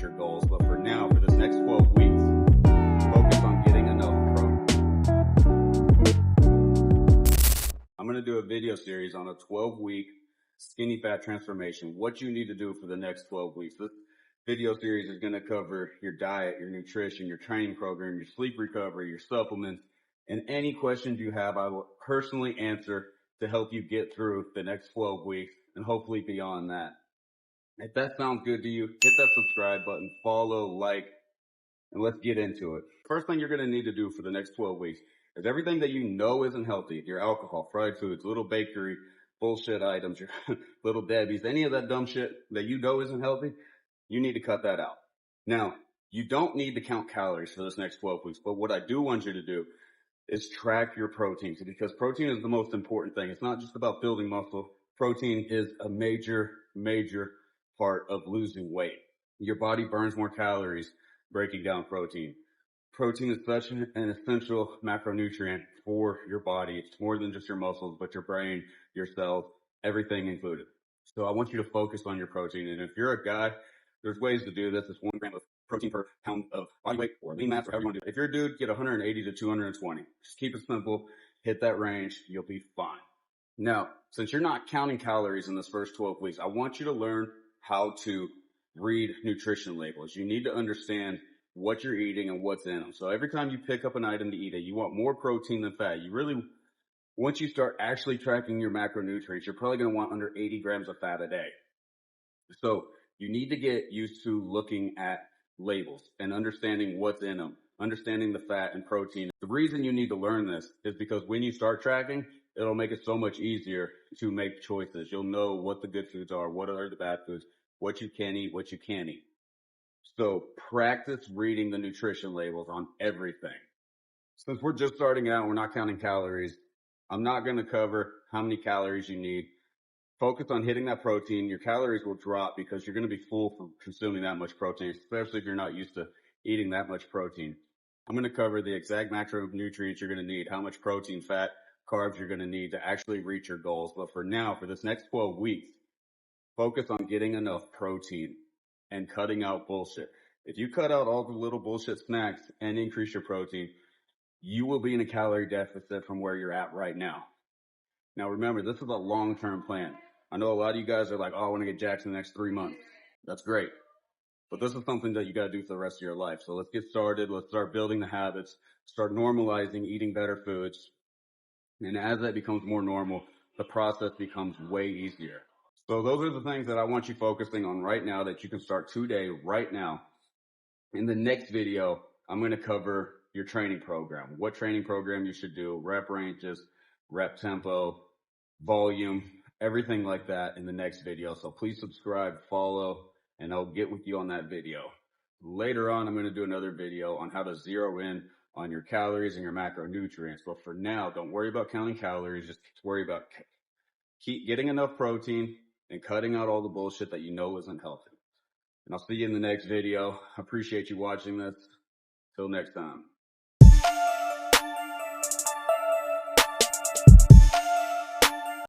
reach your goals. But for now, for this next 12 weeks, focus on getting enough protein. I'm going to do a video series on a 12-week skinny fat transformation, what you need to do for the next 12 weeks. This video series is going to cover your diet, your nutrition, your training program, your sleep recovery, your supplements, and any questions you have, I will personally answer to help you get through the next 12 weeks and hopefully beyond that. If that sounds good to you, hit that subscribe button, follow, like, and let's get into it. First thing you're going to need to do for the next 12 weeks is everything that you know isn't healthy, your alcohol, fried foods, little bakery, bullshit items, your little Debbie's, any of that dumb shit that you know isn't healthy, you need to cut that out. Now, you don't need to count calories for this next 12 weeks, but what I do want you to do is track your protein, because protein is the most important thing. It's not just about building muscle. Protein is a major part of losing weight. Your body burns more calories breaking down protein. Protein is such an essential macronutrient for your body. It's more than just your muscles, but your brain, your cells, everything included. So I want you to focus on your protein. And if you're a guy, there's ways to do this. It's 1 gram of protein per pound of body weight or lean mass or however you want to do it. If you're a dude, get 180 to 220. Just keep it simple. Hit that range. You'll be fine. Now, since you're not counting calories in this first 12 weeks, I want you to learn how to read nutrition labels. You need to understand what you're eating and what's in them. So every time you pick up an item to eat it, you want more protein than fat. You really, once you start actually tracking your macronutrients, you're probably going to want under 80 grams of fat a day. So you need to get used to looking at labels and understanding what's in them, understanding the fat and protein. The reason you need to learn this is because when you start tracking, it'll make it so much easier to make choices. You'll know what the good foods are, what are the bad foods, what you can eat, what you can't eat. So practice reading the nutrition labels on everything. Since we're just starting out, we're not counting calories. I'm not going to cover how many calories you need. Focus on hitting that protein. Your calories will drop because you're going to be full from consuming that much protein, especially if you're not used to eating that much protein. I'm going to cover the exact macronutrients you're going to need, how much protein, fat, carbs you're going to need to actually reach your goals. But for now, for this next 12 weeks, focus on getting enough protein and cutting out bullshit. If you cut out all the little bullshit snacks and increase your protein, you will be in a calorie deficit from where you're at right now. Now remember, this is a long-term plan. I know a lot of you guys are like, oh, I want to get jacked in the next 3 months. That's great. But this is something that you got to do for the rest of your life. So let's get started. Let's start building the habits, start normalizing eating better foods. And as that becomes more normal, the process becomes way easier. So those are the things that I want you focusing on right now that you can start today, right now. In the next video, I'm going to cover your training program, what training program you should do, rep ranges, rep tempo, volume, everything like that in the next video. So please subscribe, follow, and I'll get with you on that video. Later on, I'm going to do another video on how to zero in on your calories and your macronutrients. But for now, don't worry about counting calories. Just worry about keep getting enough protein and cutting out all the bullshit that you know isn't healthy. And I'll see you in the next video. I appreciate you watching this. Till next time.